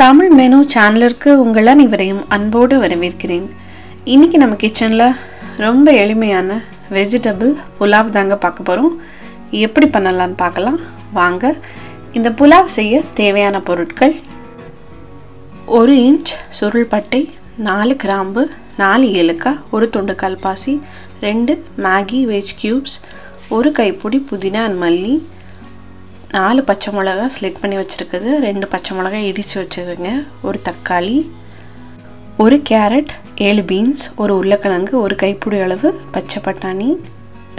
Tamil menu சேனலுக்கு உங்கள் அனைவரையும் அன்போடு வரவேற்கிறேன். இன்னைக்கு நம்ம கிச்சனில் ரொம்ப எளிமையான வெஜிடபிள் புலாவ் தாங்க பார்க்க போகிறோம். எப்படி பண்ணலான்னு பார்க்கலாம் வாங்க. இந்த புலாவ் செய்ய தேவையான பொருட்கள்: 1 இன்ச் சுருள் பட்டை, 4 கிராம்பு, 4 ஏலக்காய், 1 துண்டு கல்பாசி, 2 மேகி வெஜ் கியூப்ஸ், 1 கைப்பிடி புதினா அண்ட் மல்லி, 4 பச்சை மிளகாய் ஸ்லிட் பண்ணி வச்சுருக்குது, 2 பச்சை மிளகாய் இடித்து வச்சுருங்க, 1 தக்காளி, 1 கேரட், 7 பீன்ஸ், 1 உருளைக்கிழங்கு, 1 கைப்பிடி அளவு பச்சை பட்டாணி,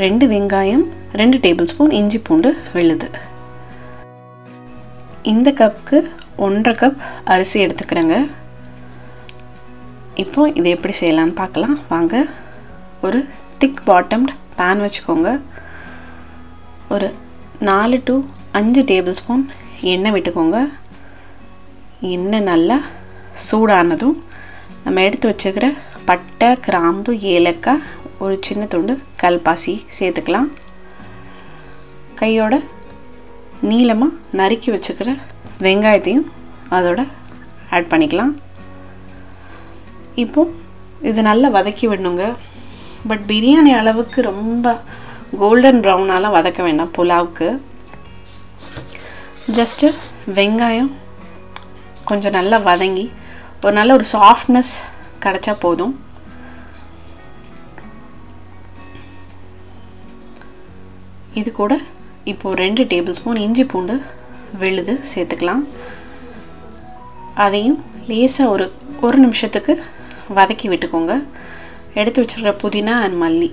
2 வெங்காயம், 2 டேபிள் ஸ்பூன் இஞ்சி பூண்டு விழுது. இந்த கப்புக்கு 1.5 கப் அரிசி எடுத்துக்கிறேங்க. இப்போ இதை எப்படி செய்யலான்னு பார்க்கலாம் வாங்க. ஒரு திக் பாட்டம்ட் பேன் வச்சுக்கோங்க. ஒரு 4 to 5 டேபிள் ஸ்பூன் எண்ணெய் விட்டுக்கோங்க. எண்ணெய் நல்லா சூடானதும் நம்ம எடுத்து வச்சுக்கிற பட்டை, கிராம்பு, ஏலக்காய், ஒரு சின்ன துண்டு கல்பாசி சேர்த்துக்கலாம். கையோட நீளமாக நறுக்கி வச்சுக்கிற வெங்காயத்தையும் அதோட ஆட் பண்ணிக்கலாம். இப்போது இது நல்லா வதக்கி விடணுங்க. பட் பிரியாணி அளவுக்கு ரொம்ப கோல்டன் ப்ரௌனாலாம் வதக்க வேண்டாம். புலாவுக்கு ஜஸ்ட்டு வெங்காயம் கொஞ்சம் நல்லா வதங்கி ஒரு நல்ல ஒரு சாஃப்ட்னஸ் கிடச்சா போதும். இது கூட இப்போது 2 டேபிள் ஸ்பூன் இஞ்சி பூண்டு விழுது சேர்த்துக்கலாம். அதையும் லேசாக ஒரு நிமிஷத்துக்கு வதக்கி விட்டுக்கோங்க. எடுத்து வச்சுருக்கிற புதினா அண்ட் மல்லி,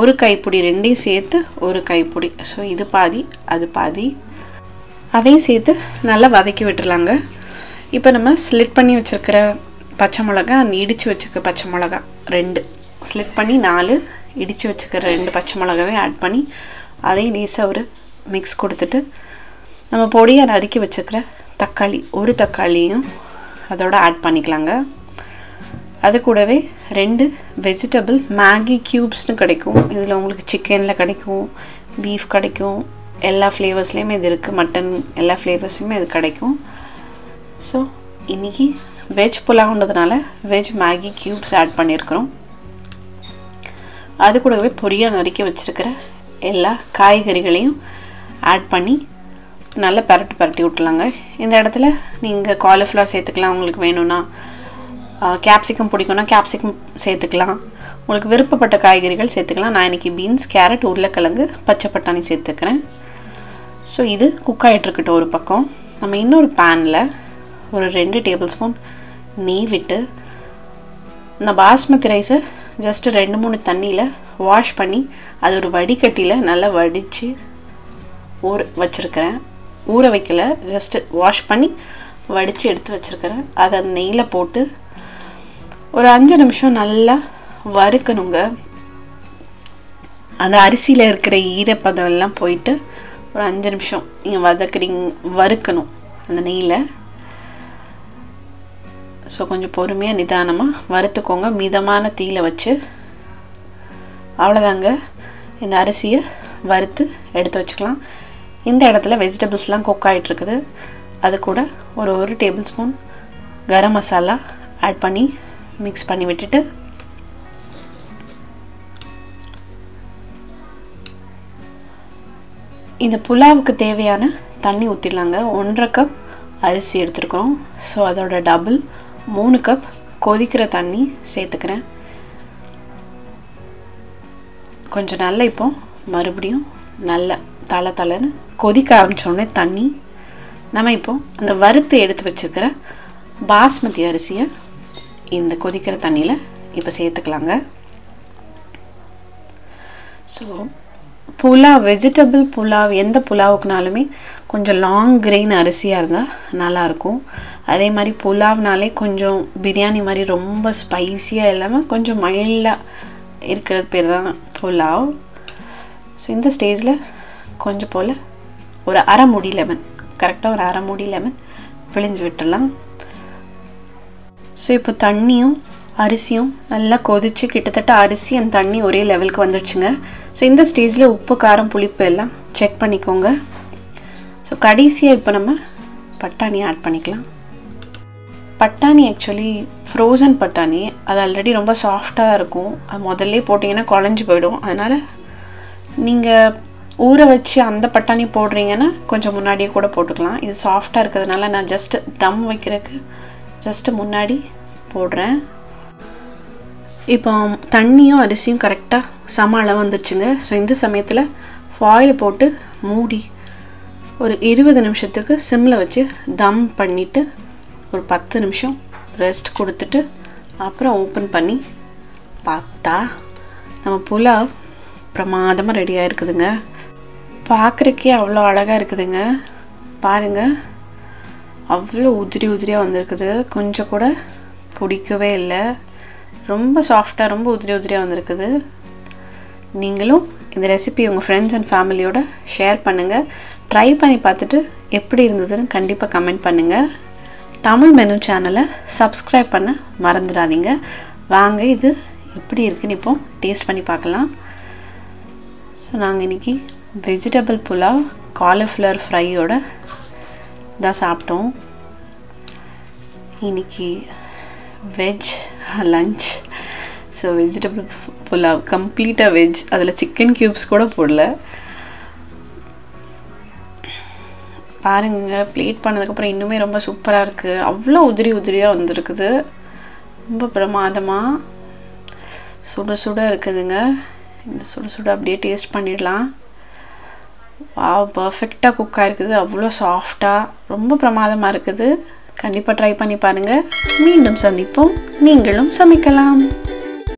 1 கைப்பிடி, 2ஐயும் சேர்த்து 1 கைப்பிடி. ஸோ இது பாதி அது பாதி, அதையும் சேர்த்து நல்லா வதக்கி விட்டுருலாங்க. இப்போ நம்ம ஸ்லிட் பண்ணி வச்சுருக்கிற பச்சை மிளகா அண்ட் இடித்து வச்சுருக்க பச்சை மிளகா 2 ஸ்லிட் பண்ணி 4 இடித்து வச்சுக்கிற 2 பச்சை மிளகாவே ஆட் பண்ணி அதையும் லேசாக ஒரு மிக்ஸ் கொடுத்துட்டு நம்ம பொடியாக நறுக்கி வச்சுருக்கிற தக்காளி 1 தக்காளியும் அதோட ஆட் பண்ணிக்கலாங்க. அது கூடவே 2 வெஜிடபிள் மேகி க்யூப்ஸ்னு கிடைக்கும். இதில் உங்களுக்கு சிக்கனில் கிடைக்கும், பீஃப் கிடைக்கும், எல்லா ஃப்ளேவர்ஸ்லேயுமே இது இருக்குது. மட்டன் எல்லா ஃப்ளேவர்ஸுமே இது கிடைக்கும். ஸோ இன்றைக்கி வெஜ் புலாவுன்றதுனால வெஜ் மேகி க்யூப்ஸ் ஆட் பண்ணியிருக்கிறோம். அது கூடவே பொரியாக நறுக்கி வச்சுருக்கிற எல்லா காய்கறிகளையும் ஆட் பண்ணி நல்லா பரட்டி விட்டுலாங்க. இந்த இடத்துல நீங்கள் காலிஃப்ளவர் சேர்த்துக்கலாம். உங்களுக்கு வேணும்னா கேப்சிகம் பிடிக்கும்னா கேப்சிகம் சேர்த்துக்கலாம். உங்களுக்கு விருப்பப்பட்ட காய்கறிகள் சேர்த்துக்கலாம். நான் இன்றைக்கி பீன்ஸ், கேரட், உருளைக்கிழங்கு, பச்சை பட்டாணி சேர்த்துக்கிறேன். ஸோ இது குக் ஆகிட்டுருக்கட்டும் ஒரு பக்கம். நம்ம இன்னொரு பேனில் ஒரு 2 டேபிள் ஸ்பூன் நெய் விட்டு இந்த பாஸ்மதி ரைஸை ஜஸ்ட்டு 2-3 தண்ணியில் வாஷ் பண்ணி அது ஒரு வடிகட்டியில் நல்லா வடித்து வச்சுருக்கிறேன். ஊற வைக்கல, ஜஸ்ட்டு வாஷ் பண்ணி வடித்து எடுத்து வச்சுருக்கிறேன். அதை அந்த நெய்யில் போட்டு ஒரு 5 நிமிஷம் நல்லா வறுக்கணுங்க. அந்த அரிசியில் இருக்கிற ஈரப்பதம் எல்லாம் போயிட்டு ஒரு 5 நிமிஷம் நீங்கள் வறுக்கணும் அந்த நெய்யில். ஸோ கொஞ்சம் பொறுமையாக நிதானமாக வறுத்துக்கோங்க, மிதமான தீயில வச்சு. அவ்வளோதாங்க, இந்த அரிசியை வறுத்து எடுத்து வச்சுக்கலாம். இந்த இடத்துல வெஜிடபிள்ஸ்லாம் குக் ஆகிட்டுருக்குது. அது கூட ஒரு table spoon garam masala add பண்ணி மிக்ஸ் பண்ணி விட்டுட்டு இந்த புலாவுக்கு தேவையான தண்ணி ஊற்றிடலாங்க. 1.5 கப் அரிசி எடுத்துருக்குறோம். ஸோ அதோட டபுள் 3 கப் கொதிக்கிற தண்ணி சேர்த்துக்கிறேன். கொஞ்சம் நல்லா இப்போ மறுபடியும் நல்லா தலைன்னு கொதிக்க ஆரம்பித்தோடனே தண்ணி நம்ம இப்போ அந்த வறுத்து எடுத்து வச்சுருக்கிற பாஸ்மதி அரிசியை இந்த கொதிக்கிற தண்ணியில் இப்போ சேர்த்துக்கலாங்க. ஸோ புலாவ், வெஜிடபிள் புலாவ், எந்த புலாவுக்குனாலுமே கொஞ்சம் லாங் கிரெயின் அரிசியாக இருந்தால் நல்லாயிருக்கும். அதே மாதிரி புலாவ்னாலே கொஞ்சம் பிரியாணி மாதிரி ரொம்ப ஸ்பைஸியாக இல்லாமல் கொஞ்சம் மைல்டாக இருக்கிறது பேர் தான் புலாவ். ஸோ இந்த ஸ்டேஜில் கொஞ்சம் போல் ஒரு அரை மூடி லெமன், கரெக்டாக ஒரு அரை மூடி லெமன் பிழிஞ்சு விட்டுடலாம். ஸோ இப்போ தண்ணியும் அரிசியும் நல்லா கொதிச்சு கிட்டத்தட்ட அரிசி அந்த தண்ணி ஒரே லெவலுக்கு வந்துடுச்சுங்க. ஸோ இந்த ஸ்டேஜில் உப்பு, காரம், புளிப்பு எல்லாம் செக் பண்ணிக்கோங்க. ஸோ கடைசியாக இப்போ நம்ம பட்டாணி ஆட் பண்ணிக்கலாம். பட்டாணி ஆக்சுவலி ஃப்ரோசன் பட்டாணி, அது ஆல்ரெடி ரொம்ப சாஃப்டாக இருக்கும். அது முதல்ல போட்டிங்கன்னா குழஞ்சி போயிடும். அதனால் நீங்கள் ஊற வச்சு அந்த பட்டாணி போடுறீங்கன்னா கொஞ்சம் முன்னாடியே கூட போட்டுக்கலாம். இது சாஃப்டாக இருக்கிறதுனால நான் ஜஸ்ட்டு தம் வைக்கிறதுக்கு ஜஸ்ட்டு முன்னாடி போடுறேன். இப்போ தண்ணியும் அரிசியும் கரெக்டாக சம அளவு வந்துடுச்சுங்க. ஸோ இந்த சமயத்தில் ஃபாயில் போட்டு மூடி ஒரு 20 நிமிஷத்துக்கு சிம்மில் வச்சு தம் பண்ணிவிட்டு ஒரு 10 நிமிஷம் ரெஸ்ட் கொடுத்துட்டு அப்புறம் ஓப்பன் பண்ணி பார்த்தா நம்ம புலாவ் பிரமாதமாக ரெடியாக இருக்குதுங்க. பார்க்குறக்கே அவ்வளோ அழகாக இருக்குதுங்க. பாருங்கள், அவ்வளோ உதிரி உதிரியாக வந்திருக்குது. கொஞ்சம் கூட பிடிக்கவே இல்லை. ரொம்ப சாஃப்டாக ரொம்ப உதிரி உதிரியாக வந்திருக்குது. நீங்களும் இந்த ரெசிபி உங்கள் ஃப்ரெண்ட்ஸ் அண்ட் ஃபேமிலியோட ஷேர் பண்ணுங்கள். ட்ரை பண்ணி பார்த்துட்டு எப்படி இருந்ததுன்னு கண்டிப்பாக கமெண்ட் பண்ணுங்கள். தமிழ் மெனு சேனலை சப்ஸ்கிரைப் பண்ண மறந்துடாதீங்க. வாங்க இது எப்படி இருக்குன்னு இப்போ டேஸ்ட் பண்ணி பார்க்கலாம். ஸோ நாங்கள் இன்றைக்கி வெஜிடபிள் புலாவ் காலிஃப்ளவர் ஃப்ரையோட தான் சாப்பிட்டோம். இன்றைக்கி veg lunch. So vegetable pulao கம்ப்ளீட்டாக வெஜ், அதில் சிக்கன் க்யூப்ஸ் கூட போடல. பாருங்கள், ப்ளேட் பண்ணதுக்கப்புறம் இன்னுமே ரொம்ப சூப்பராக இருக்குது. அவ்வளோ உதிரி உதிரியாக வந்திருக்குது. ரொம்ப பிரமாதமாக சுட சுட இருக்குதுங்க. இந்த சுட சுட அப்படியே டேஸ்ட் பண்ணிடலாம். பர்ஃபெக்டாக குக் ஆகிருக்குது. அவ்வளோ சாஃப்டாக ரொம்ப பிரமாதமாக இருக்குது. கண்டிப்பாக ட்ரை பண்ணி பாருங்கள். மீண்டும் சந்திப்போம். நீங்களும் சமைக்கலாம்.